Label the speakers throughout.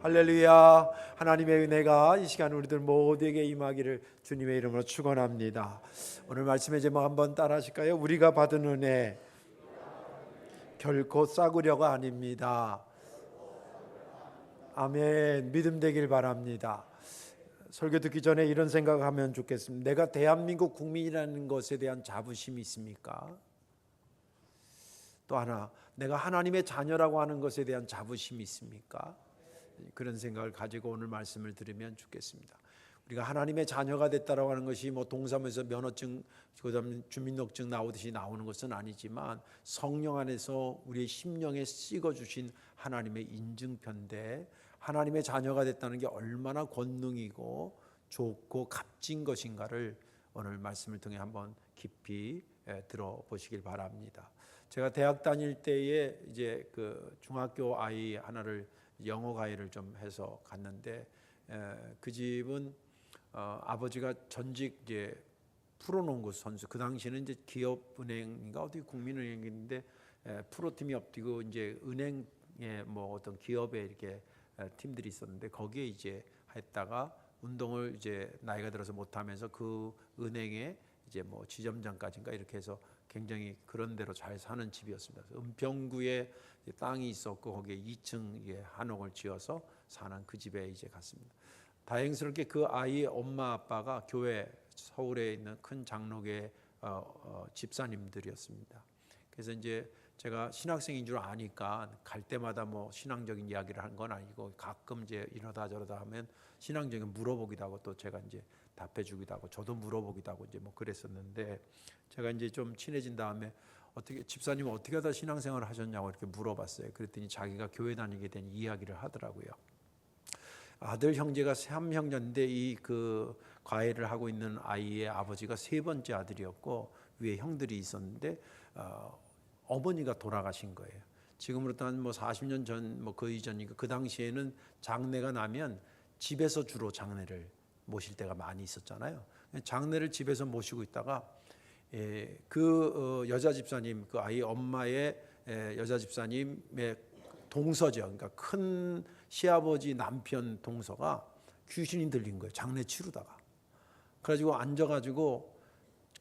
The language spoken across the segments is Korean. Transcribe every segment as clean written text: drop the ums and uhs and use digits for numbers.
Speaker 1: 할렐루야. 하나님의 은혜가 이 시간 우리들 모두에게 임하기를 주님의 이름으로 축원합니다. 오늘 말씀의 제목 한번 따라 하실까요? 우리가 받은 은혜 결코 싸구려가 아닙니다. 아멘. 믿음 되길 바랍니다. 설교 듣기 전에 이런 생각하면 좋겠습니다. 내가 대한민국 국민이라는 것에 대한 자부심이 있습니까? 또 하나, 내가 하나님의 자녀라고 하는 것에 대한 자부심이 있습니까? 그런 생각을 가지고 오늘 말씀을 들으면 좋겠습니다. 우리가 하나님의 자녀가 됐다라고 하는 것이 뭐 동사무소 면허증, 그다음에 주민등록증 나오듯이 나오는 것은 아니지만 성령 안에서 우리의 심령에 찍어 주신 하나님의 인증편인데, 하나님의 자녀가 됐다는 게 얼마나 권능이고 좋고 값진 것인가를 오늘 말씀을 통해 한번 깊이 들어보시길 바랍니다. 제가 대학 다닐 때에 이제 그 중학교 아이 하나를 영어 과외를 좀 해서 갔는데, 그 집은 아버지가 전직 이제 프로농구 선수, 그 당시에는 이제 기업은행인가 어디 국민은행인데 프로팀이 없고 이제 은행에 뭐 어떤 기업에 이렇게 팀들이 있었는데, 거기에 이제 했다가 운동을 이제 나이가 들어서 못하면서 그 은행에 이제 뭐 지점장까지인가 이렇게 해서 굉장히 그런 대로 잘 사는 집이었습니다. 은평구에 땅이 있었고 거기에 2층 한옥을 지어서 사는 그 집에 이제 갔습니다. 다행스럽게 그 아이 엄마 아빠가 교회, 서울에 있는 큰 장로교회 집사님들이었습니다. 그래서 이제 제가 신학생인 줄 아니까 갈 때마다 뭐 신앙적인 이야기를 한 건 아니고 가끔 이제 이러다 저러다 하면 신앙적인 물어보기도 하고 또 제가 이제 답해주기도 하고 저도 물어보기도 하고 이제 뭐 그랬었는데, 제가 이제 좀 친해진 다음에 어떻게 집사님은 어떻게 하다 신앙생활을 하셨냐고 이렇게 물어봤어요. 그랬더니 자기가 교회 다니게 된 이야기를 하더라고요. 아들 형제가 3형제인데 이 그 과외를 하고 있는 아이의 아버지가 세 번째 아들이었고 위에 형들이 있었는데 어머니가 돌아가신 거예요. 지금으로부터 한 뭐 40년 전 뭐 그 이전이니까 그 당시에는 장례가 나면 집에서 주로 장례를 모실 때가 많이 있었잖아요. 장례를 집에서 모시고 있다가 그 여자 집사님, 그 아이 엄마의 여자 집사님의 동서죠. 그러니까 큰 시아버지 남편 동서가 귀신이 들린 거예요. 장례 치르다가. 그래가지고 앉아가지고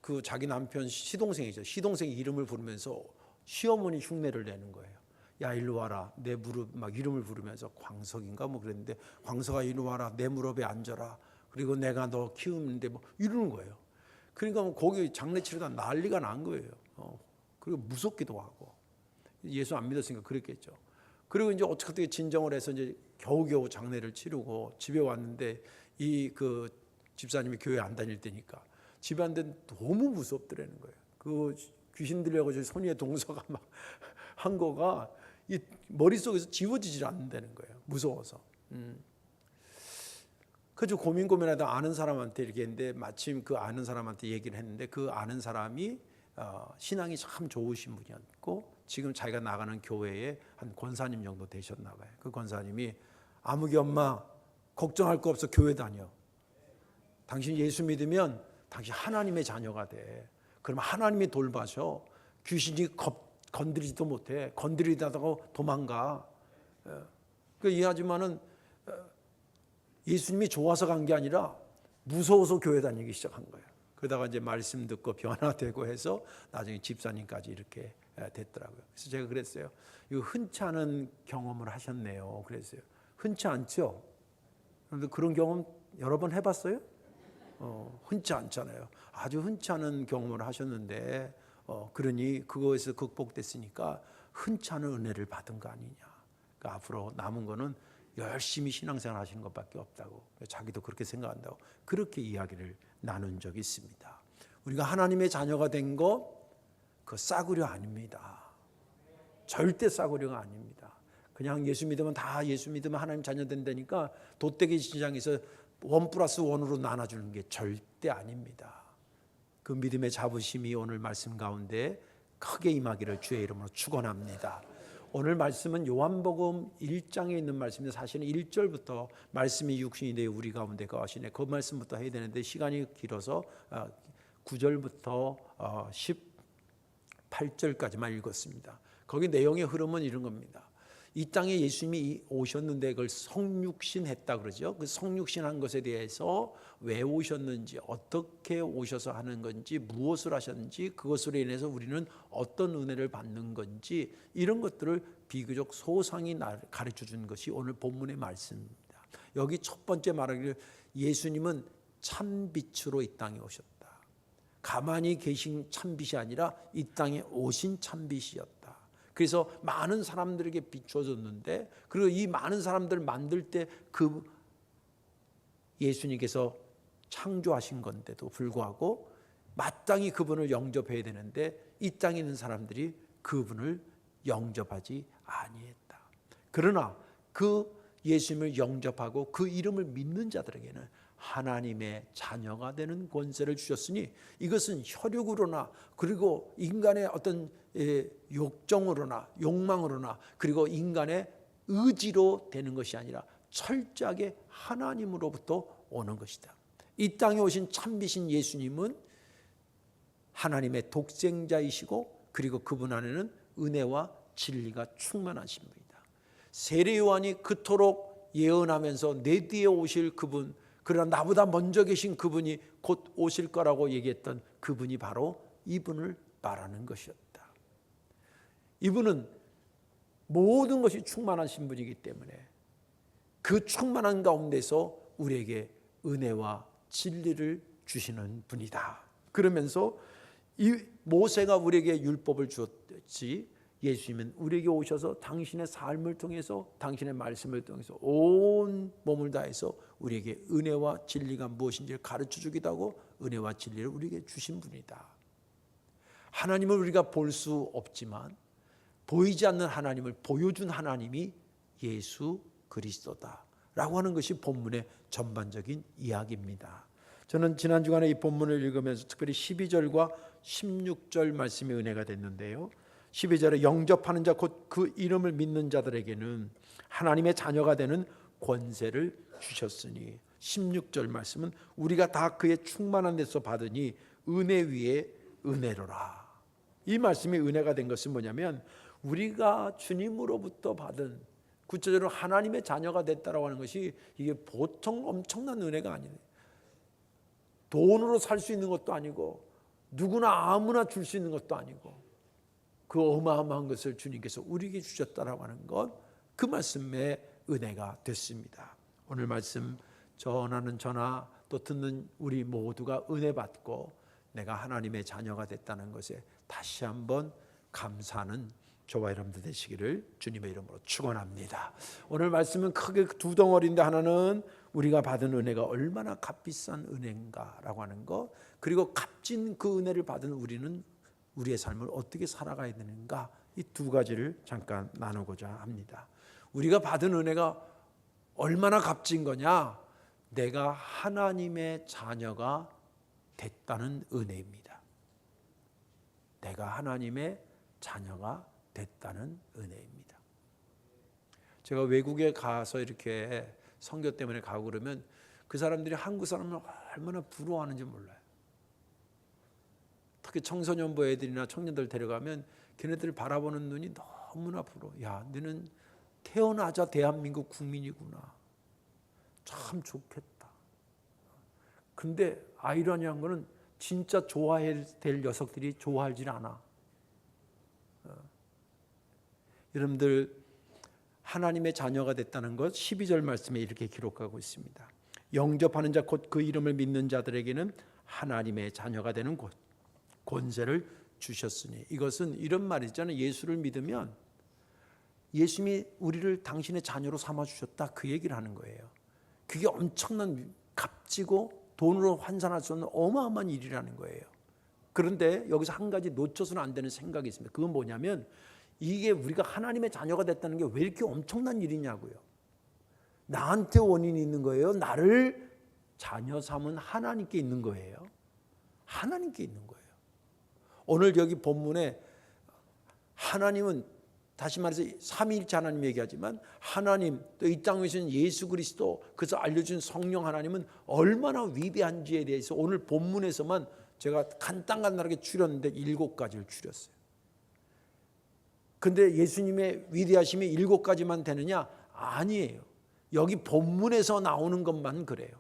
Speaker 1: 그 자기 남편 시동생이죠. 시동생 이름을 부르면서 시어머니 흉내를 내는 거예요. 야 일로 와라, 내 무릎, 막 이름을 부르면서 광석인가 뭐 그랬는데, 광석아 일로 와라, 내 무릎에 앉아라. 그리고 내가 너 키우는데 뭐 이러는 거예요. 그러니까 뭐 거기 장례 치르다 난리가 난 거예요. 그리고 무섭기도 하고, 예수 안 믿었으니까 그랬겠죠. 그리고 이제 어떻게 진정을 해서 이제 겨우겨우 장례를 치르고 집에 왔는데, 이 그 집사님이 교회 안 다닐 때니까 집에 왔는데 너무 무섭더라는 거예요. 그 귀신 들려가지고 손위에 동서가 막 한 거가 이 머릿속에서 지워지질 않는다는 거예요. 무서워서. 그래서 고민하다 아는 사람한테 이렇게 했는데, 마침 그 아는 사람한테 얘기를 했는데, 그 아는 사람이 신앙이 참 좋으신 분이었고 지금 자기가 나가는 교회에 한 권사님 정도 되셨나 봐요. 그 권사님이 아무개 엄마 걱정할 거 없어, 교회 다녀. 당신 예수 믿으면 당신 하나님의 자녀가 돼. 그러면 하나님이 돌봐줘. 귀신이 건드리지도 못해. 건드리다가 도망가. 이 아줌마는 예수님이 좋아서 간 게 아니라 무서워서 교회 다니기 시작한 거예요. 그러다가 이제 말씀 듣고 변화되고 해서 나중에 집사님까지 이렇게 됐더라고요. 그래서 제가 그랬어요. 이거 흔치 않은 경험을 하셨네요. 그랬어요. 흔치 않죠? 그런데 그런 경험 여러 번 해봤어요? 흔치 않잖아요. 아주 흔치 않은 경험을 하셨는데, 그러니 그거에서 극복됐으니까 흔치 않은 은혜를 받은 거 아니냐. 그러니까 앞으로 남은 거는 열심히 신앙생활 하시는 것밖에 없다고, 자기도 그렇게 생각한다고 그렇게 이야기를 나눈 적이 있습니다. 우리가 하나님의 자녀가 된 거 그 싸구려 아닙니다. 절대 싸구려가 아닙니다. 그냥 예수 믿으면 다 예수 믿으면 하나님 자녀 된다니까 돗대기 시장에서 1+1으로 나눠주는 게 절대 아닙니다. 그 믿음의 자부심이 오늘 말씀 가운데 크게 임하기를 주의 이름으로 축원합니다. 오늘 말씀은 요한복음 1장에 있는 말씀인데, 사실은 1절부터 말씀이 육신이 되어 우리 가운데 거하시네, 그 말씀부터 해야 되는데 시간이 길어서 9절부터 18절까지만 읽었습니다. 거기 내용의 흐름은 이런 겁니다. 이 땅에 예수님이 오셨는데 그걸 성육신했다 그러죠. 그 성육신한 것에 대해서 왜 오셨는지, 어떻게 오셔서 하는 건지, 무엇을 하셨는지, 그것으로 인해서 우리는 어떤 은혜를 받는 건지, 이런 것들을 비교적 소상히 가르쳐 준 것이 오늘 본문의 말씀입니다. 여기 첫 번째 말하기를 예수님은 참빛으로 이 땅에 오셨다. 가만히 계신 참빛이 아니라 이 땅에 오신 참빛이었다. 그래서 많은 사람들에게 비춰졌는데, 그리고 이 많은 사람들을 만들 때 그 예수님께서 창조하신 건데도 불구하고 마땅히 그분을 영접해야 되는데 이 땅에 있는 사람들이 그분을 영접하지 아니했다. 그러나 그 예수님을 영접하고 그 이름을 믿는 자들에게는 하나님의 자녀가 되는 권세를 주셨으니, 이것은 혈육으로나 그리고 인간의 어떤 욕정으로나 욕망으로나 그리고 인간의 의지로 되는 것이 아니라 철저하게 하나님으로부터 오는 것이다. 이 땅에 오신 참비신 예수님은 하나님의 독생자이시고, 그리고 그분 안에는 은혜와 진리가 충만하신 분이다. 세례 요한이 그토록 예언하면서 내 뒤에 오실 그분, 그러나 나보다 먼저 계신 그분이 곧 오실 거라고 얘기했던 그분이 바로 이분을 말하는 것이었다. 이분은 모든 것이 충만하신 분이기 때문에 그 충만한 가운데서 우리에게 은혜와 진리를 주시는 분이다. 그러면서 이 모세가 우리에게 율법을 주었듯이 예수님은 우리에게 오셔서 당신의 삶을 통해서, 당신의 말씀을 통해서 온 몸을 다해서 우리에게 은혜와 진리가 무엇인지를 가르쳐 주기도 하고 은혜와 진리를 우리에게 주신 분이다. 하나님을 우리가 볼 수 없지만 보이지 않는 하나님을 보여준 하나님이 예수 그리스도다 라고 하는 것이 본문의 전반적인 이야기입니다. 저는 지난 주간에 이 본문을 읽으면서 특별히 12절과 16절 말씀이 은혜가 됐는데요, 12절에 영접하는 자 곧 그 이름을 믿는 자들에게는 하나님의 자녀가 되는 권세를 주셨으니, 16절 말씀은 우리가 다 그의 충만한 데서 받으니 은혜 위에 은혜로라. 이 말씀이 은혜가 된 것은 뭐냐면, 우리가 주님으로부터 받은, 구체적으로 하나님의 자녀가 됐다라고 하는 것이 이게 보통 엄청난 은혜가 아니에요. 돈으로 살 수 있는 것도 아니고 누구나 아무나 줄 수 있는 것도 아니고 그 어마어마한 것을 주님께서 우리에게 주셨다라고 하는 것, 그 말씀의 은혜가 됐습니다. 오늘 말씀 전하는 저나 또 듣는 우리 모두가 은혜 받고 내가 하나님의 자녀가 됐다는 것에 다시 한번 감사하는 저와 여러분들 되시기를 주님의 이름으로 축원합니다. 오늘 말씀은 크게 두 덩어리인데, 하나는 우리가 받은 은혜가 얼마나 값비싼 은혜인가라고 하는 것, 그리고 값진 그 은혜를 받은 우리는 우리의 삶을 어떻게 살아가야 되는가, 이 두 가지를 잠깐 나누고자 합니다. 우리가 받은 은혜가 얼마나 값진 거냐? 내가 하나님의 자녀가 됐다는 은혜입니다. 내가 하나님의 자녀가 됐다는 은혜입니다. 제가 외국에 가서 이렇게 선교 때문에 가고 그러면 그 사람들이 한국 사람을 얼마나 부러워하는지 몰라요. 특히 청소년부 애들이나 청년들 데려가면 걔네들 바라보는 눈이 너무나 부러워. 야, 너는 태어나자 대한민국 국민이구나. 참 좋겠다. 근데 아이러니한 거는 진짜 좋아해야 될 녀석들이 좋아하지 않아. 여러분들 하나님의 자녀가 됐다는 것 12절 말씀에 이렇게 기록하고 있습니다. 영접하는 자 곧 그 이름을 믿는 자들에게는 하나님의 자녀가 되는 권세를 주셨으니, 이것은 이런 말이잖아요. 예수를 믿으면 예수님이 우리를 당신의 자녀로 삼아주셨다, 그 얘기를 하는 거예요. 그게 엄청난 값지고 돈으로 환산할 수 없는 어마어마한 일이라는 거예요. 그런데 여기서 한 가지 놓쳐서는 안 되는 생각이 있습니다. 그건 뭐냐면, 이게 우리가 하나님의 자녀가 됐다는 게 왜 이렇게 엄청난 일이냐고요. 나한테 원인이 있는 거예요? 나를 자녀 삼은 하나님께 있는 거예요? 하나님께 있는 거예요. 오늘 여기 본문에 하나님은, 다시 말해서 삼위일체 하나님 얘기하지만 하나님, 또 이 땅에 오신 예수 그리스도, 그래서 알려준 성령 하나님은 얼마나 위대한지에 대해서 오늘 본문에서만 제가 간단하게 추렸는데 7가지를 추렸어요. 근데 예수님의 위대하심이 7가지만 되느냐? 아니에요. 여기 본문에서 나오는 것만 그래요.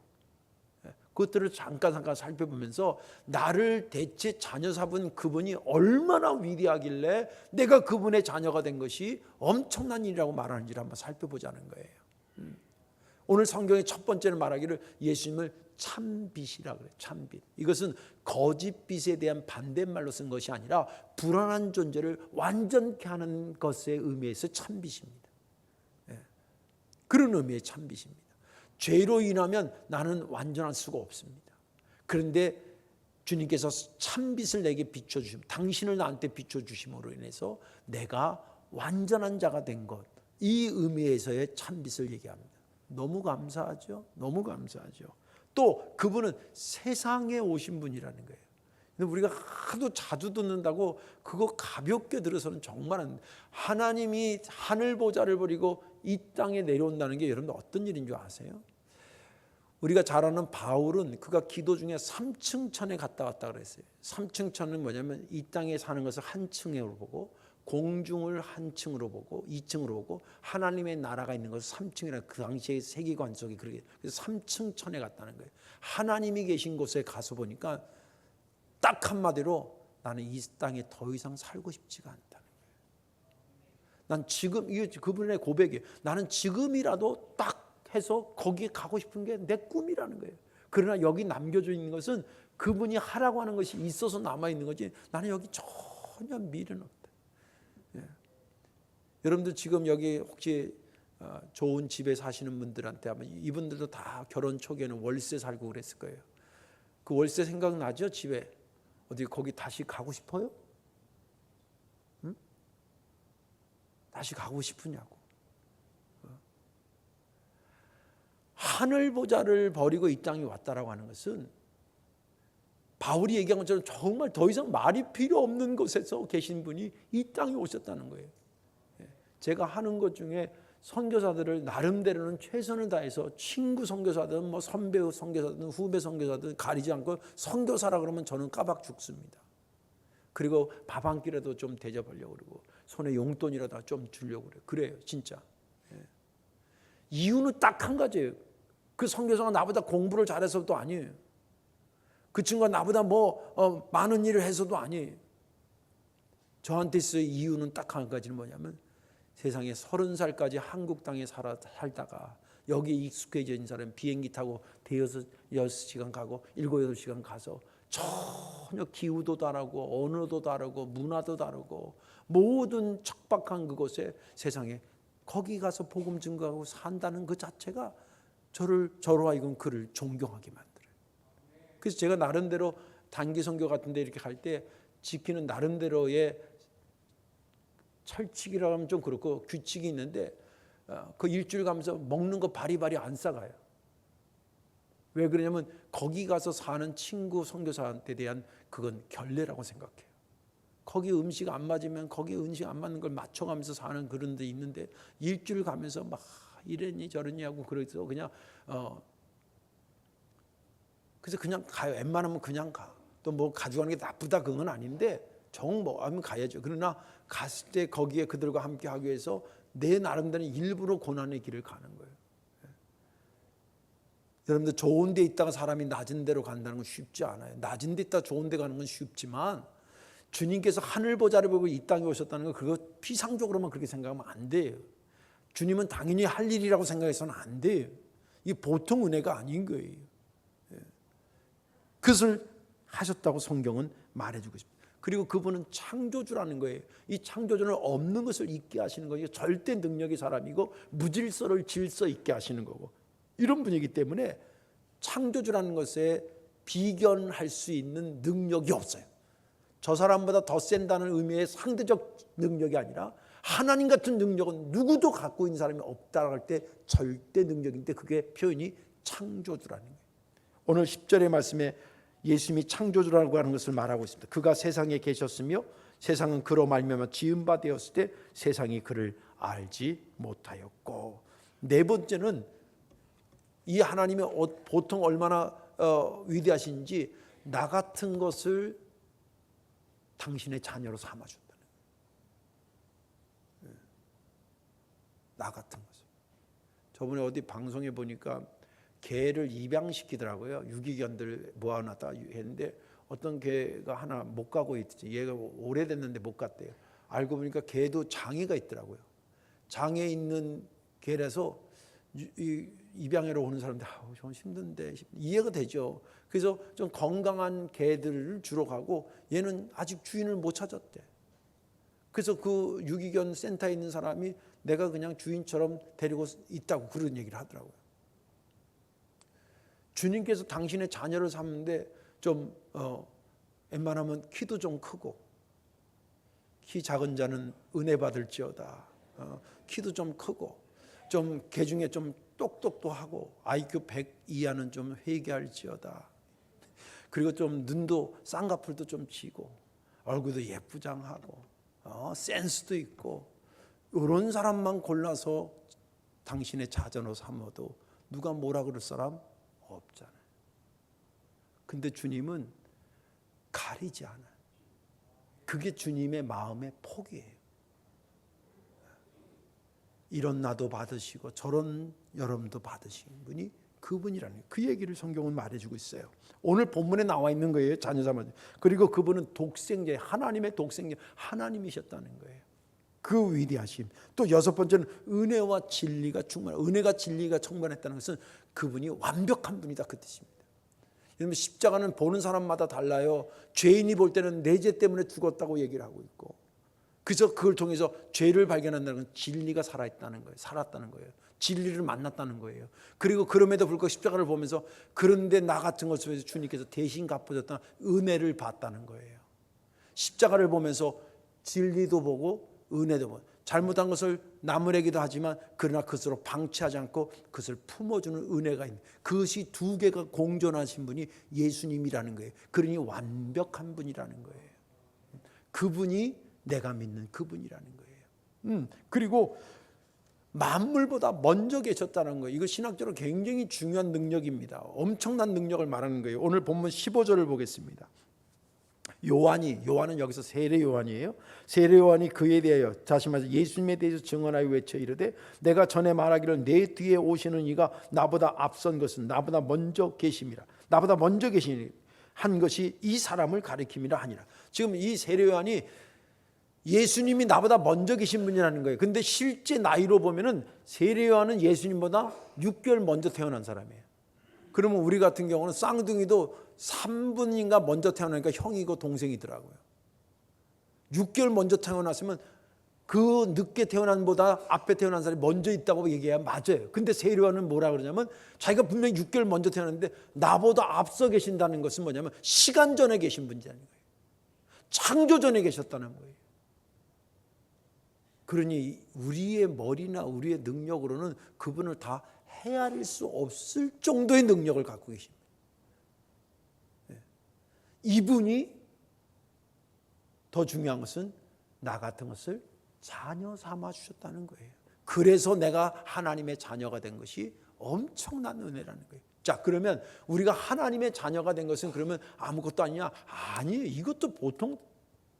Speaker 1: 그것들을 잠깐 살펴보면서 나를 대체 자녀 삼은 그분이 얼마나 위대하길래 내가 그분의 자녀가 된 것이 엄청난 일이라고 말하는지를 한번 살펴보자는 거예요. 오늘 성경의 첫 번째는 말하기를 예수님을 참빛이라고 그래요. 참빛. 이것은 거짓빛에 대한 반대말로 쓴 것이 아니라 불완한 존재를 완전케 하는 것의 의미에서 참빛입니다. 그런 의미의 참빛입니다. 죄로 인하면 나는 완전할 수가 없습니다. 그런데 주님께서 참빛을 내게 비춰주심, 당신을 나한테 비춰주심으로 인해서 내가 완전한 자가 된 것, 이 의미에서의 참빛을 얘기합니다. 너무 감사하죠? 너무 감사하죠. 또 그분은 세상에 오신 분이라는 거예요. 근데 우리가 하도 자주 듣는다고 그거 가볍게 들어서는 정말 안 돼. 하나님이 하늘 보좌를 버리고 이 땅에 내려온다는 게 여러분 어떤 일인 줄 아세요? 우리가 잘 아는 바울은 그가 기도 중에 3층 천에 갔다 왔다 그랬어요. 3층 천은 뭐냐면 이 땅에 사는 것을 한 층으로 보고 공중을 한 층으로 보고 2층으로 보고 하나님의 나라가 있는 것을 3층이라 그 당시의 세계관 속에 그렇게 그래서 3층 천에 갔다는 거예요. 하나님이 계신 곳에 가서 보니까 딱 한마디로 나는 이 땅에 더 이상 살고 싶지가 않다는 거예요. 난 지금 이게 그분의 고백이에요. 나는 지금이라도 딱 해서 거기에 가고 싶은 게 내 꿈이라는 거예요. 그러나 여기 남겨져 있는 것은 그분이 하라고 하는 것이 있어서 남아있는 거지 나는 여기 전혀 미련 없다. 여러분들 지금 여기 혹시 좋은 집에 사시는 분들한테 하면 이분들도 다 결혼 초기에는 월세 살고 그랬을 거예요. 그 월세 생각나죠? 집에 어디 거기 다시 가고 싶어요? 응? 다시 가고 싶으냐고. 하늘 보좌를 버리고 이 땅에 왔다라고 하는 것은 바울이 얘기한 것처럼 정말 더 이상 말이 필요 없는 곳에서 계신 분이 이 땅에 오셨다는 거예요. 제가 하는 것 중에 선교사들을 나름대로는 최선을 다해서 친구 선교사든 뭐 선배 선교사든 후배 선교사든 가리지 않고 선교사라 그러면 저는 까박 죽습니다. 그리고 밥 한 끼라도 좀 대접하려고 그러고 손에 용돈이라도 좀 주려고 그래요. 그래요, 진짜. 이유는 딱 한 가지예요. 그 선교사가 나보다 공부를 잘해서도 아니에요. 그 친구가 나보다 많은 일을 해서도 아니에요. 저한테 있어의 이유는 딱 한 가지는 뭐냐면 세상에 30살까지 한국 땅에 살다가 여기 익숙해져 있는 사람 비행기 타고 대여섯 6시간 가고 7, 8시간 가서 전혀 기후도 다르고 언어도 다르고 문화도 다르고 모든 척박한 그곳에 세상에 거기 가서 복음 증거하고 산다는 그 자체가 저로 하여금 그를 존경하게 만들어요. 그래서 제가 나름대로 단기 선교 같은 데 이렇게 갈 때 지키는 나름대로의 철칙이라고 하면 좀 그렇고 규칙이 있는데 그 일주일 가면서 먹는 거 바리바리 안 싸가요. 왜 그러냐면 거기 가서 사는 친구 선교사한테 대한 그건 결례라고 생각해요. 거기 음식 안 맞으면 거기 음식 안 맞는 걸 맞춰가면서 사는 그런 데 있는데 일주일 가면서 막 이랬니 저랬니 하고 그래서 그냥 그래서 그냥 가요. 웬만하면 그냥 가. 또 뭐 가져가는 게 나쁘다 그건 아닌데 정 뭐 하면 가야죠. 그러나 갔을 때 거기에 그들과 함께 하기 위해서 내 나름대로 일부러 고난의 길을 가는 거예요. 여러분들 좋은 데 있다가 사람이 낮은 데로 간다는 건 쉽지 않아요. 낮은 데 있다가 좋은 데 가는 건 쉽지만 주님께서 하늘 보좌를 보고 이 땅에 오셨다는 건 그거 피상적으로만 그렇게 생각하면 안 돼요. 주님은 당연히 할 일이라고 생각해서는 안 돼요. 이게 보통 은혜가 아닌 거예요. 그것을 하셨다고 성경은 말해주고 있습니다. 그리고 그분은 창조주라는 거예요. 이 창조주는 없는 것을 있게 하시는 거예요. 절대 능력의 사람이고 무질서를 질서 있게 하시는 거고 이런 분이기 때문에 창조주라는 것에 비견할 수 있는 능력이 없어요. 저 사람보다 더 센다는 의미의 상대적 능력이 아니라 하나님 같은 능력은 누구도 갖고 있는 사람이 없다고 할 때 절대 능력인데 그게 표현이 창조주라는 거예요. 오늘 10절의 말씀에 예수님이 창조주라고 하는 것을 말하고 있습니다. 그가 세상에 계셨으며 세상은 그로 말미암아 지은 바 되었을 때 세상이 그를 알지 못하였고 네 번째는 이 하나님이 보통 얼마나 위대하신지 나 같은 것을 당신의 자녀로 삼아준다는 거예요. 나 같은 것을. 저번에 어디 방송에 보니까 개를 입양시키더라고요. 유기견들 모아놨다 했는데 어떤 개가 하나 못 가고 있지. 얘가 오래됐는데 못 갔대요. 알고 보니까 개도 장애가 있더라고요. 장애 있는 개라서 입양하러 오는 사람들 좀 힘든데 이해가 되죠. 그래서 좀 건강한 개들을 주로 가고 얘는 아직 주인을 못 찾았대. 그래서 그 유기견 센터에 있는 사람이 내가 그냥 주인처럼 데리고 있다고 그런 얘기를 하더라고요. 주님께서 당신의 자녀를 삼는데 좀 웬만하면 키도 좀 크고 키 작은 자는 은혜 받을지어다. 키도 좀 크고 좀 개 중에 좀 똑똑도 하고 IQ 100 이하는 좀 회개할지어다. 그리고 좀 눈도 쌍꺼풀도 좀 지고 얼굴도 예쁘장하고 센스도 있고 이런 사람만 골라서 당신의 자녀로 삼아도 누가 뭐라 그럴 사람 없잖아요. 근데 주님은 가리지 않아요. 그게 주님의 마음의 폭이에요. 이런 나도 받으시고 저런 여러분도 받으신 분이 그분이라는 거예요. 그 얘기를 성경은 말해주고 있어요. 오늘 본문에 나와 있는 거예요. 자녀 삼아. 그리고 그분은 독생자, 하나님의 독생자, 하나님이셨다는 거예요. 그 위대하심. 또 여섯 번째는 은혜와 진리가 충만. 은혜가 진리가 충만했다는 것은 그분이 완벽한 분이다 그 뜻입니다. 여러분 십자가는 보는 사람마다 달라요. 죄인이 볼 때는 내 죄 때문에 죽었다고 얘기를 하고 있고, 그래서 그걸 통해서 죄를 발견한다는 건 진리가 살아있다는 거예요. 살았다는 거예요. 진리를 만났다는 거예요. 그리고 그럼에도 불구하고 십자가를 보면서 그런데 나 같은 것을 위해서 주님께서 대신 갚아줬다는 은혜를 봤다는 거예요. 십자가를 보면서 진리도 보고 은혜도 보고, 잘못한 것을 나무래기도 하지만 그러나 그것으로 방치하지 않고 그것을 품어주는 은혜가 있는, 그것이 두 개가 공존하신 분이 예수님이라는 거예요. 그러니 완벽한 분이라는 거예요. 그분이 내가 믿는 그분이라는 거예요. 그리고 만물보다 먼저 계셨다는 거예요. 이거 신학적으로 굉장히 중요한 능력입니다. 엄청난 능력을 말하는 거예요. 오늘 본문 15절을 보겠습니다. 요한은 여기서 세례 요한이에요. 세례 요한이 그에 대하여, 다시 말해서 예수님에 대해서 증언하여 외쳐 이르되 내가 전에 말하기를 내 뒤에 오시는 이가 나보다 앞선 것은 나보다 먼저 계심이라. 나보다 먼저 계시니 한 것이 이 사람을 가리킴이라 하니라. 지금 이 세례 요한이 예수님이 나보다 먼저 계신 분이라는 거예요. 근데 실제 나이로 보면은 세례 요한은 예수님보다 6개월 먼저 태어난 사람이에요. 그러면 우리 같은 경우는 쌍둥이도 3분인가 먼저 태어나니까 형이고 동생이더라고요. 6개월 먼저 태어났으면 그 늦게 태어난 보다 앞에 태어난 사람이 먼저 있다고 얘기해야 맞아요. 근데 세례 요한은 뭐라 그러냐면 자기가 분명히 6개월 먼저 태어났는데 나보다 앞서 계신다는 것은 뭐냐면 시간 전에 계신 분이라는 거예요. 창조 전에 계셨다는 거예요. 그러니 우리의 머리나 우리의 능력으로는 그분을 다 헤아릴 수 없을 정도의 능력을 갖고 계십니다. 이분이 더 중요한 것은 나 같은 것을 자녀 삼아 주셨다는 거예요. 그래서 내가 하나님의 자녀가 된 것이 엄청난 은혜라는 거예요. 자, 그러면 우리가 하나님의 자녀가 된 것은 그러면 아무것도 아니냐? 아니에요. 이것도 보통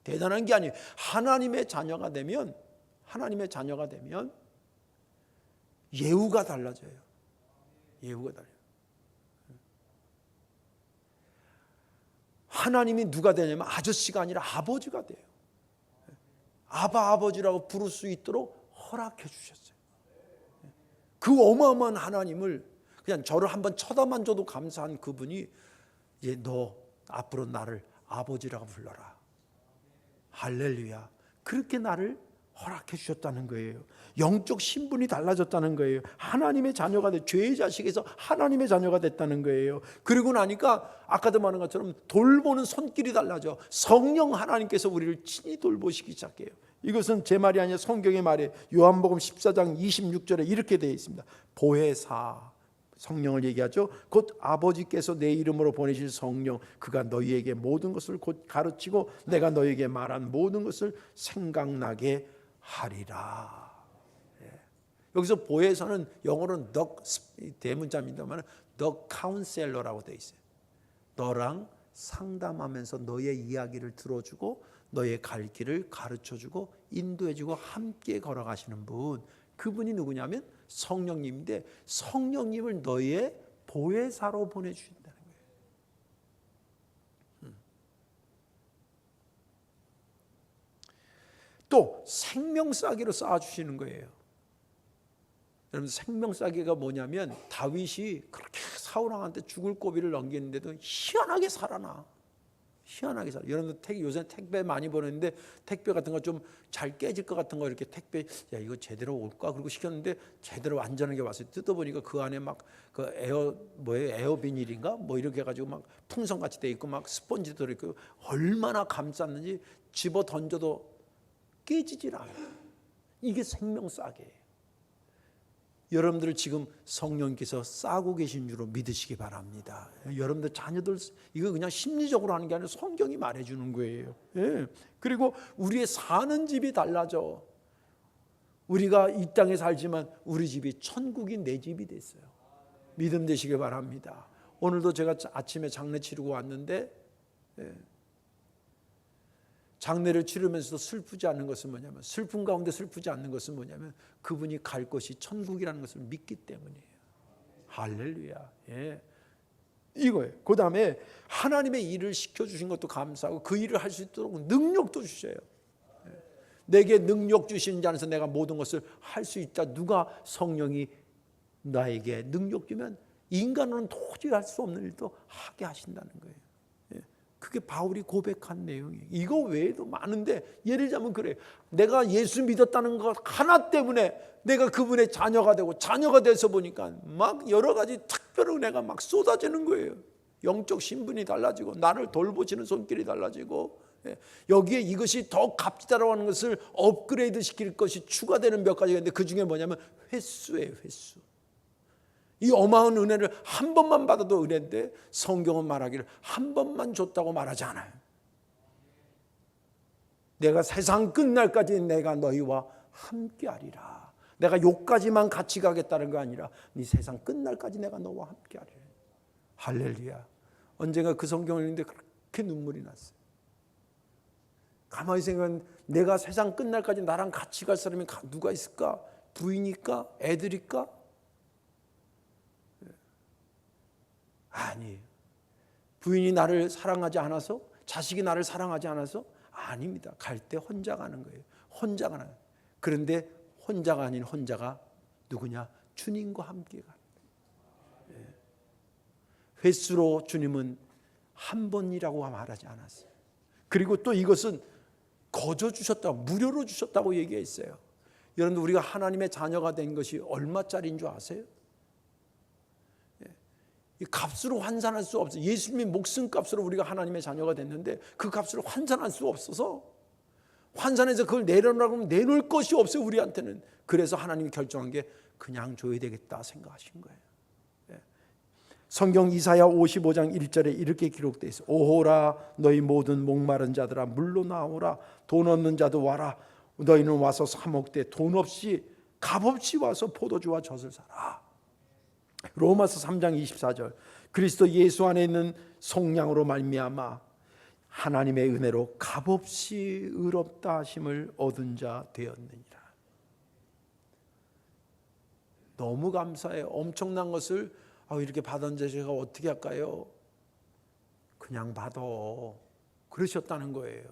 Speaker 1: 대단한 게 아니에요. 하나님의 자녀가 되면 예우가 달라져요. 예우가 달라요. 하나님이 누가 되냐면 아저씨가 아니라 아버지가 돼요. 아버지라고 부를 수 있도록 허락해 주셨어요. 그 어마어마한 하나님을 그냥 저를 한번 쳐다만 줘도 감사한 그분이 이제 너 앞으로 나를 아버지라고 불러라. 할렐루야. 그렇게 나를 허락해 주셨다는 거예요. 영적 신분이 달라졌다는 거예요. 하나님의 자녀가 돼, 죄의 자식에서 하나님의 자녀가 됐다는 거예요. 그리고 나니까 아까도 말한 것처럼 돌보는 손길이 달라져. 성령 하나님께서 우리를 친히 돌보시기 시작해요. 이것은 제 말이 아니라 성경의 말이에요. 요한복음 14장 26절에 이렇게 되어 있습니다. 보혜사, 성령을 얘기하죠. 곧 아버지께서 내 이름으로 보내실 성령, 그가 너희에게 모든 것을 곧 가르치고 내가 너희에게 말한 모든 것을 생각나게 하리라. 여기서 보혜사는 영어로는 대문자입니다만 the counselor라고 되어 있어요. 너랑 상담하면서 너의 이야기를 들어주고 너의 갈 길을 가르쳐주고 인도해주고 함께 걸어가시는 분, 그분이 누구냐면 성령님인데 성령님을 너희의 보혜사로 보내주신다는 거예요. 또 생명싸개로 쌓아주시는 거예요. 여러분 생명싸개가 뭐냐면 다윗이 그렇게 사울왕한테 죽을 고비를 넘기는데도 희한하게 살아나. 희한하게 살아. 여러분들 요새 택배 많이 보내는데 택배 같은 거 좀 잘 깨질 것 같은 거 이렇게 택배 야 이거 제대로 올까 그러고 시켰는데 제대로 안전하게 왔어요. 뜯어보니까 그 안에 막 그 에어 비닐인가 뭐 이렇게 해가지고 막 풍선같이 돼 있고 막 스펀지도 있고 얼마나 감쌌는지 집어 던져도 깨지질 않아. 이게 생명싸개예요. 여러분들 지금 성령께서 싸고 계신 줄로 믿으시기 바랍니다. 여러분들 자녀들 이거 그냥 심리적으로 하는 게 아니라 성경이 말해주는 거예요. 예. 그리고 우리의 사는 집이 달라져. 우리가 이 땅에 살지만 우리 집이 천국이 내 집이 됐어요. 믿음 되시기 바랍니다. 오늘도 제가 아침에 장례 치르고 왔는데 장례를 치르면서도 슬프지 않는 것은 뭐냐면 슬픔 가운데 슬프지 않는 것은 뭐냐면 그분이 갈 곳이 천국이라는 것을 믿기 때문이에요. 할렐루야. 예. 이거예요. 그 다음에 하나님의 일을 시켜주신 것도 감사하고 그 일을 할 수 있도록 능력도 주셔요. 내게 능력 주신 자 안에서 내가 모든 것을 할 수 있다. 누가 성령이 나에게 능력 주면 인간으로는 도저히 할 수 없는 일도 하게 하신다는 거예요. 그게 바울이 고백한 내용이에요. 이거 외에도 많은데 예를 들자면 그래요. 내가 예수 믿었다는 것 하나 때문에 내가 그분의 자녀가 되고 자녀가 돼서 보니까 막 여러 가지 특별한 은혜가 막 쏟아지는 거예요. 영적 신분이 달라지고 나를 돌보시는 손길이 달라지고 여기에 이것이 더 값지다라고 하는 것을 업그레이드 시킬 것이 추가되는 몇 가지가 있는데 그중에 뭐냐면 횟수예요. 횟수. 이 어마어마한 은혜를 한 번만 받아도 은혜인데 성경은 말하기를 한 번만 줬다고 말하지 않아요. 내가 세상 끝날까지 내가 너희와 함께하리라. 내가 요까지만 같이 가겠다는 거 아니라 네 세상 끝날까지 내가 너와 함께하리라. 할렐루야. 언젠가 그 성경을 읽는데 그렇게 눈물이 났어요. 가만히 생각하면 내가 세상 끝날까지 나랑 같이 갈 사람이 누가 있을까? 부인일까? 애들일까? 아니에요. 부인이 나를 사랑하지 않아서? 자식이 나를 사랑하지 않아서? 아닙니다. 갈 때 혼자 가는 거예요. 혼자 가는 거예요. 그런데 혼자가 아닌 혼자가 누구냐? 주님과 함께 가는 거예요. 횟수로 주님은 한 번이라고 말하지 않았어요. 그리고 또 이것은 거저 주셨다고 무료로 주셨다고 얘기했어요. 여러분들 우리가 하나님의 자녀가 된 것이 얼마짜리인 줄 아세요? 이 값으로 환산할 수 없어요. 예수님의 목숨값으로 우리가 하나님의 자녀가 됐는데 그 값으로 환산할 수 없어서 환산해서 그걸 내려놓으라고 하면 내놓을 것이 없어요. 우리한테는. 그래서 하나님이 결정한 게 그냥 줘야 되겠다 생각하신 거예요. 성경 이사야 55장 1절에 이렇게 기록되어 있어요. 오호라 너희 모든 목마른 자들아 물로 나오라. 돈 없는 자도 와라. 너희는 와서 사 먹되 돈 없이 값없이 와서 포도주와 젖을 사라. 로마서 3장 24절 그리스도 예수 안에 있는 속량으로 말미암아 하나님의 은혜로 값없이 의롭다 하심을 얻은 자 되었느니라. 너무 감사해요. 엄청난 것을 이렇게 받았는데 제가 어떻게 할까요? 그냥 받아. 그러셨다는 거예요.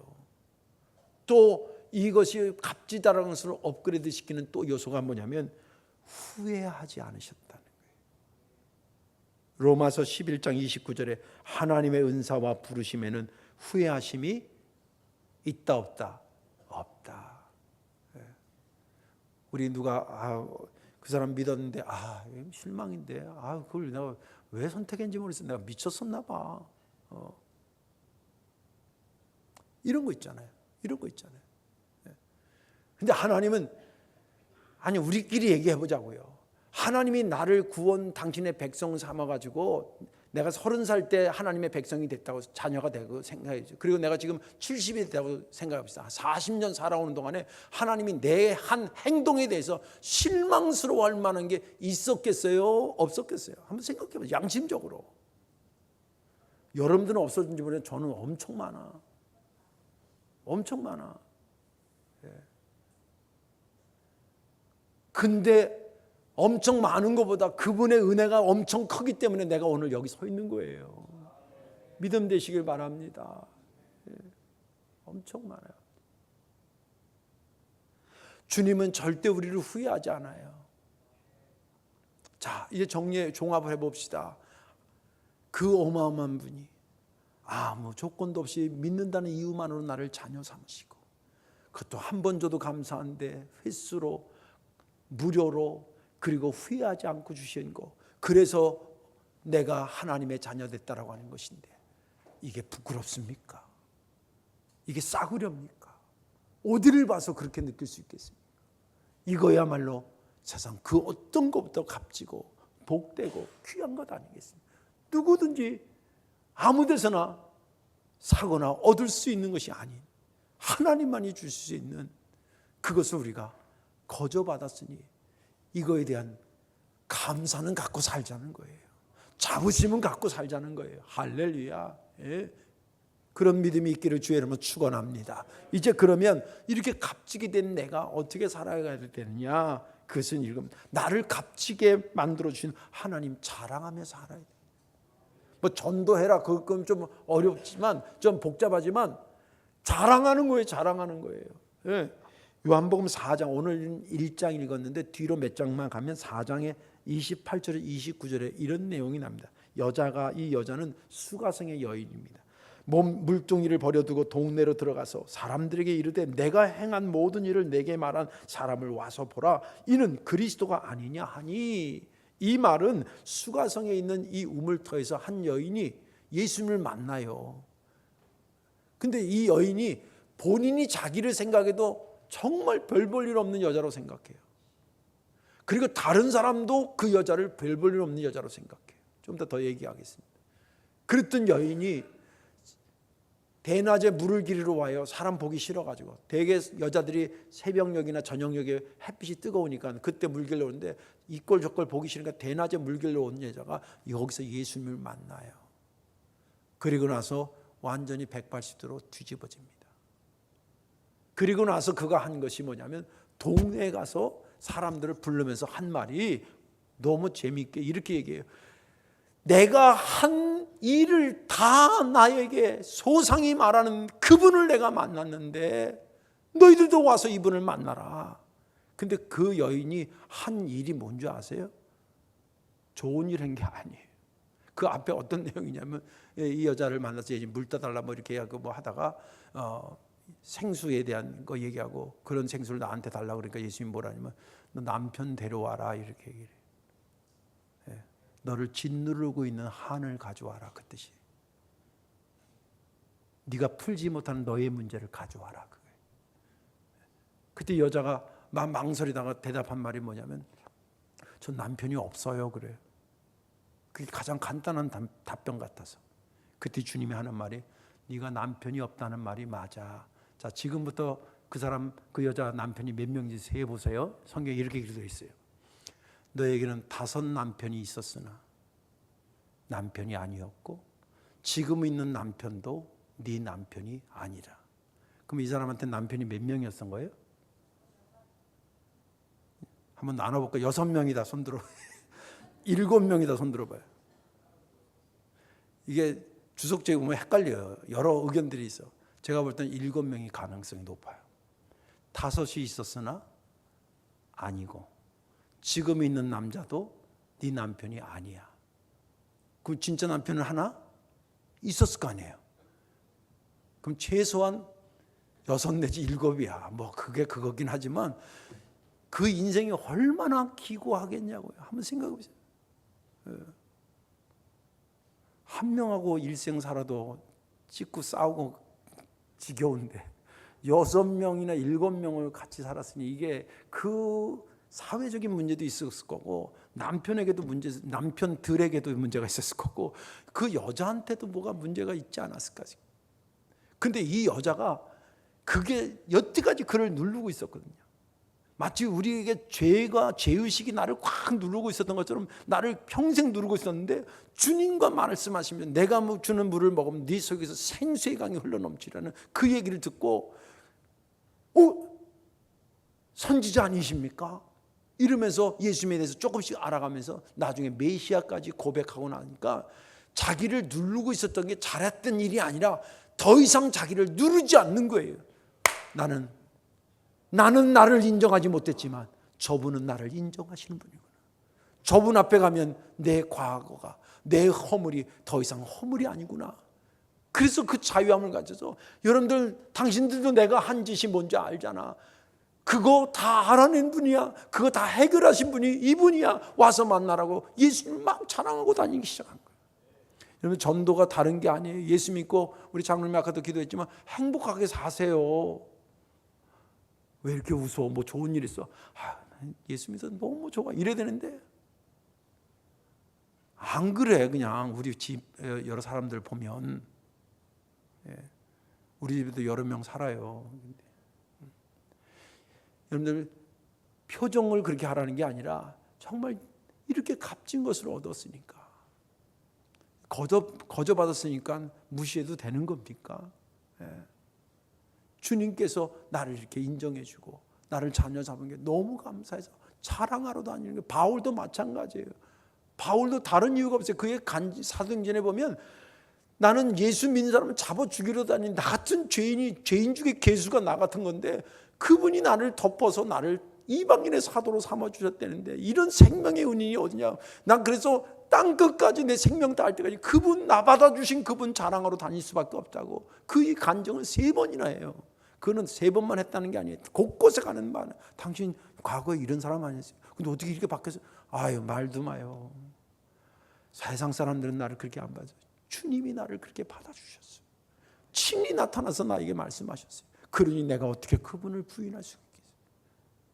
Speaker 1: 또 이것이 값지다라는 것을 업그레이드 시키는 또 요소가 뭐냐면 후회하지 않으셨다는 거예요. 로마서 11장 29절에 하나님의 은사와 부르심에는 후회하심이 있다 없다? 없다. 우리 누가 그 사람 믿었는데 실망인데 그걸 내가 왜 선택했는지 모르겠어. 내가 미쳤었나 봐. 이런 거 있잖아요. 이런 거 있잖아요. 근데 하나님은 우리끼리 얘기해 보자고요. 하나님이 나를 구원 당신의 백성 삼아가지고 내가 30살 때 하나님의 백성이 됐다고 자녀가 되고 생각해죠. 그리고 내가 지금 70이 됐다고 생각합시다. 40년 살아오는 동안에 하나님이 내 한 행동에 대해서 실망스러워할 만한 게 있었겠어요? 없었겠어요? 한번 생각해보세요. 양심적으로. 여러분들은 없었는지 모르겠는데 저는 엄청 많아. 엄청 많아. 근데 엄청 많은 것보다 그분의 은혜가 엄청 크기 때문에 내가 오늘 여기 서 있는 거예요. 믿음 되시길 바랍니다. 엄청 많아요. 주님은 절대 우리를 후회하지 않아요. 자, 이제 종합을 해봅시다. 그 어마어마한 분이 아무 조건도 없이 믿는다는 이유만으로 나를 자녀 삼으시고, 그것도 한 번 줘도 감사한데 횟수로, 무료로, 그리고 후회하지 않고 주신 거, 그래서 내가 하나님의 자녀 됐다라고 하는 것인데, 이게 부끄럽습니까? 이게 싸구려입니까? 어디를 봐서 그렇게 느낄 수 있겠습니까? 이거야말로 세상 그 어떤 것부터 값지고 복되고 귀한 것 아니겠습니까? 누구든지 아무 데서나 사거나 얻을 수 있는 것이 아닌 하나님만이 주실 수 있는 그것을 우리가 거저받았으니 이거에 대한 감사는 갖고 살자는 거예요. 자부심은 갖고 살자는 거예요. 할렐루야. 예. 그런 믿음이 있기를 주의 이름으로 축원합니다. 이제 그러면 이렇게 값지게 된 내가 어떻게 살아가야 되느냐? 그것은 읽으면 나를 값지게 만들어 주신 하나님 자랑하며 살아야 돼. 뭐 전도해라 그건 좀 어렵지만 좀 복잡하지만 자랑하는 거예요. 자랑하는 거예요. 예. 요한복음 4장, 오늘 1장 읽었는데 뒤로 몇 장만 가면 4장에 28절에 29절에 이런 내용이 납니다. 이 여자는 수가성의 여인입니다. 몸 물동이를 버려두고 동네로 들어가서 사람들에게 이르되 내가 행한 모든 일을 내게 말한 사람을 와서 보라, 이는 그리스도가 아니냐 하니, 이 말은 수가성에 있는 이 우물터에서 한 여인이 예수님을 만나요. 근데 이 여인이 본인이 자기를 생각해도 정말 별 볼 일 없는 여자로 생각해요. 그리고 다른 사람도 그 여자를 별 볼 일 없는 여자로 생각해요. 좀 더 얘기하겠습니다. 그랬던 여인이 대낮에 물을 기르러 와요. 사람 보기 싫어가지고. 대개 여자들이 새벽녘이나 저녁녘에 햇빛이 뜨거우니까 그때 물 길러 오는데 이꼴 저꼴 보기 싫으니까 대낮에 물 길러 온 여자가 여기서 예수님을 만나요. 그리고 나서 완전히 180도로 뒤집어집니다. 그리고 나서 그가 한 것이 뭐냐면 동네에 가서 사람들을 부르면서 한 말이 너무 재미있게 이렇게 얘기해요. 내가 한 일을 다 나에게 소상히 말하는 그분을 내가 만났는데 너희들도 와서 이분을 만나라. 근데 그 여인이 한 일이 뭔지 아세요? 좋은 일 한 게 아니에요. 그 앞에 어떤 내용이냐면 이 여자를 만나서 물 떠달라 뭐 이렇게 하고 뭐 하다가 생수에 대한 거 얘기하고 그런 생수를 나한테 달라고 그러니까 예수님이 뭐라냐면 너 남편 데려와라 이렇게 얘기를 해요. 너를 짓누르고 있는 한을 가져와라, 그 뜻이. 네가 풀지 못하는 너의 문제를 가져와라, 그거예요. 그때 여자가 망설이다가 대답한 말이 뭐냐면 전 남편이 없어요, 그래요. 그게 가장 간단한 답변 같아서. 그때 주님이 하는 말이 네가 남편이 없다는 말이 맞아. 자, 지금부터 그 여자 남편이 몇 명인지 세어보세요. 성경에 이렇게 기록되어 있어요. 너에게는 5 남편이 있었으나 남편이 아니었고 지금 있는 남편도 네 남편이 아니라. 그럼 이 사람한테 남편이 몇 명이었던 거예요? 한번 나눠볼까요? 6명이다 손들어. 7명이다 손들어봐요. 이게 주석책에 보면 헷갈려요. 여러 의견들이 있어. 제가 볼 때는 7명이 가능성이 높아요. 5이 있었으나 아니고 지금 있는 남자도 네 남편이 아니야. 그럼 진짜 남편은 하나 있었을 거 아니에요. 그럼 최소한 6 내지 7이야. 뭐 그게 그거긴 하지만 그 인생이 얼마나 기고하겠냐고요. 한번 생각해 보세요. 한 명하고 일생 살아도 찢고 싸우고 지겨운데 6명이나 7명을 같이 살았으니 이게 그 사회적인 문제도 있었을 거고 남편들에게도 문제가 있었을 거고 그 여자한테도 뭐가 문제가 있지 않았을까. 근데 이 여자가 그게 여태까지 그를 누르고 있었거든요. 마치 우리에게 죄의식이 나를 꽉 누르고 있었던 것처럼 나를 평생 누르고 있었는데 주님과 말씀하시면 내가 주는 물을 먹으면 네 속에서 생수의 강이 흘러넘치라는 그 얘기를 듣고 선지자 아니십니까? 이러면서 예수님에 대해서 조금씩 알아가면서 나중에 메시아까지 고백하고 나니까 자기를 누르고 있었던 게 잘했던 일이 아니라 더 이상 자기를 누르지 않는 거예요. 나는 나를 인정하지 못했지만 저분은 나를 인정하시는 분이구나. 저분 앞에 가면 내 과거가, 내 허물이 더 이상 허물이 아니구나. 그래서 그 자유함을 가져서, 여러분들 당신들도 내가 한 짓이 뭔지 알잖아. 그거 다 알아낸 분이야. 그거 다 해결하신 분이 이분이야. 와서 만나라고 예수님을 막 자랑하고 다니기 시작한 거예요. 여러분, 전도가 다른 게 아니에요. 예수 믿고, 우리 장로님 아까도 기도했지만 행복하게 사세요. 왜 이렇게 웃어? 뭐 좋은 일 있어? 예수 믿어서 너무 좋아. 이래야 되는데 안 그래. 그냥 우리 집 여러 사람들 보면, 우리 집에도 여러 명 살아요. 여러분들 표정을 그렇게 하라는 게 아니라 정말 이렇게 값진 것을 얻었으니까, 거저 받았으니까 무시해도 되는 겁니까? 주님께서 나를 이렇게 인정해 주고 나를 자녀 잡은 게 너무 감사해서 자랑하러 다니는 게, 바울도 마찬가지예요. 바울도 다른 이유가 없어요. 그의 사도행전에 보면 나는 예수 믿는 사람을 잡아 죽이러 다니는 나 같은 죄인 중에 개수가 나 같은 건데 그분이 나를 덮어서 나를 이방인의 사도로 삼아주셨다는데, 이런 생명의 은인이 어디냐. 난 그래서 땅 끝까지 내 생명 다할 때까지 그분, 나 받아주신 그분 자랑하러 다닐 수밖에 없다고. 그 간증을 3번이나 해요. 그거는 3번만 했다는 게 아니에요. 곳곳에 가는 말. 당신 과거에 이런 사람 아니었어요. 근데 어떻게 이렇게 바뀌어서, 말도 마요. 세상 사람들은 나를 그렇게 안 받아요. 주님이 나를 그렇게 받아주셨어요. 친히 나타나서 나에게 말씀하셨어요. 그러니 내가 어떻게 그분을 부인할 수 있겠어요?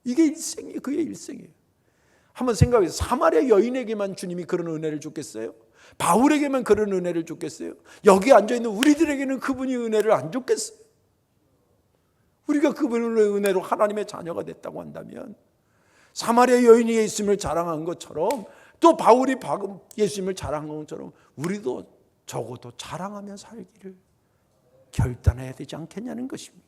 Speaker 1: 이게 일생이에요. 그의 일생이에요. 한번 생각해보세요. 사마리아 여인에게만 주님이 그런 은혜를 줬겠어요? 바울에게만 그런 은혜를 줬겠어요? 여기 앉아있는 우리들에게는 그분이 은혜를 안 줬겠어요? 우리가 그분의 은혜로 하나님의 자녀가 됐다고 한다면, 사마리아 여인이 예수님을 자랑한 것처럼, 또 바울이 예수님을 자랑한 것처럼 우리도 적어도 자랑하며 살기를 결단해야 되지 않겠냐는 것입니다.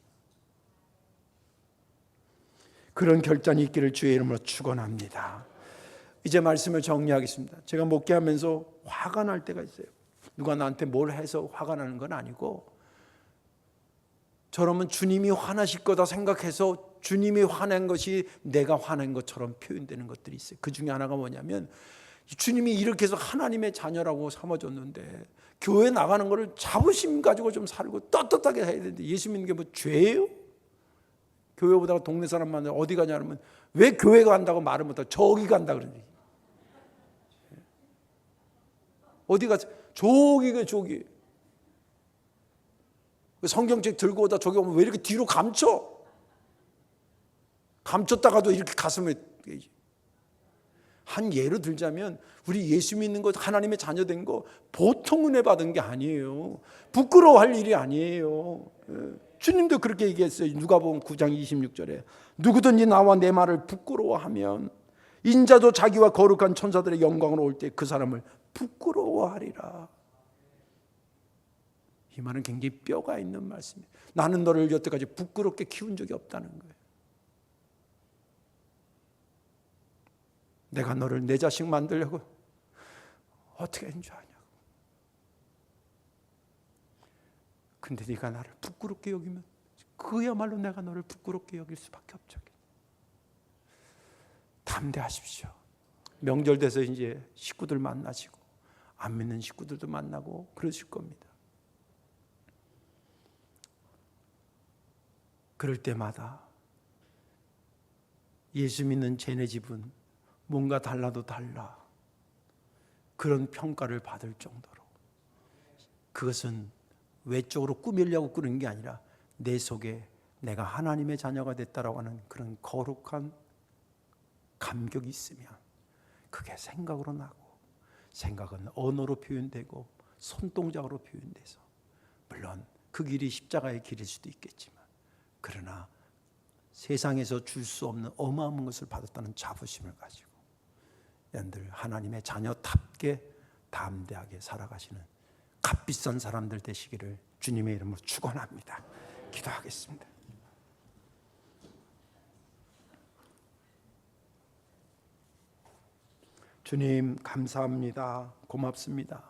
Speaker 1: 그런 결단이 있기를 주의 이름으로 축원합니다. 이제 말씀을 정리하겠습니다. 제가 목회하면서 화가 날 때가 있어요. 누가 나한테 뭘 해서 화가 나는 건 아니고, 저러면 주님이 화나실 거다 생각해서 주님이 화낸 것이 내가 화낸 것처럼 표현되는 것들이 있어요. 그 중에 하나가 뭐냐면, 주님이 이렇게 해서 하나님의 자녀라고 삼아줬는데 교회 나가는 거를 자부심 가지고 좀 살고 떳떳하게 해야 되는데, 예수 믿는 게 뭐 죄예요? 교회 오다가 동네 사람 만나서 어디 가냐 하면 왜 교회 간다고 말을 못하고 저기 간다 그러지. 어디 가서 저기 성경책 들고 오다 저기 오면 왜 이렇게 뒤로 감췄다가도 이렇게 가슴에, 한 예로 들자면 우리 예수 믿는 것, 하나님의 자녀 된 거 보통 은혜 받은 게 아니에요. 부끄러워할 일이 아니에요. 주님도 그렇게 얘기했어요. 누가복음 9장 26절에 누구든지 나와 내 말을 부끄러워하면 인자도 자기와 거룩한 천사들의 영광으로 올 때 그 사람을 부끄러워하리라. 이 말은 굉장히 뼈가 있는 말씀이에요. 나는 너를 여태까지 부끄럽게 키운 적이 없다는 거예요. 내가 너를 내 자식 만들려고 어떻게 한 줄 아냐고. 근데 네가 나를 부끄럽게 여기면 그야말로 내가 너를 부끄럽게 여길 수밖에 없죠. 담대하십시오. 명절 돼서 이제 식구들 만나시고 안 믿는 식구들도 만나고 그러실 겁니다. 그럴 때마다 예수 믿는 쟤네 집은 뭔가 달라도 달라, 그런 평가를 받을 정도로, 그것은 외적으로 꾸미려고 꾸는 게 아니라 내 속에 내가 하나님의 자녀가 됐다라고 하는 그런 거룩한 감격이 있으면 그게 생각으로 나고, 생각은 언어로 표현되고 손동작으로 표현돼서, 물론 그 길이 십자가의 길일 수도 있겠지만, 그러나 세상에서 줄 수 없는 어마어마한 것을 받았다는 자부심을 가지고 여러분들 하나님의 자녀답게 담대하게 살아가시는 값비싼 사람들 되시기를 주님의 이름으로 축원합니다. 기도하겠습니다. 주님 감사합니다. 고맙습니다.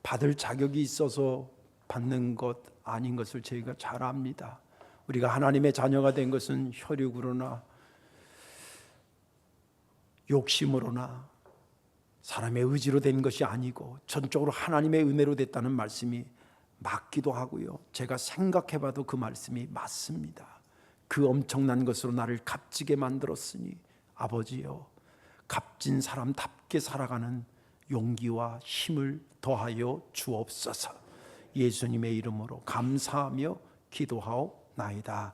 Speaker 1: 받을 자격이 있어서 받는 것 아닌 것을 저희가 잘 압니다. 우리가 하나님의 자녀가 된 것은 혈육으로나 욕심으로나 사람의 의지로 된 것이 아니고 전적으로 하나님의 은혜로 됐다는 말씀이 맞기도 하고요. 제가 생각해봐도 그 말씀이 맞습니다. 그 엄청난 것으로 나를 값지게 만들었으니 아버지여, 값진 사람답게 살아가는 용기와 힘을 더하여 주옵소서. 예수님의 이름으로 감사하며 기도하옵나이다.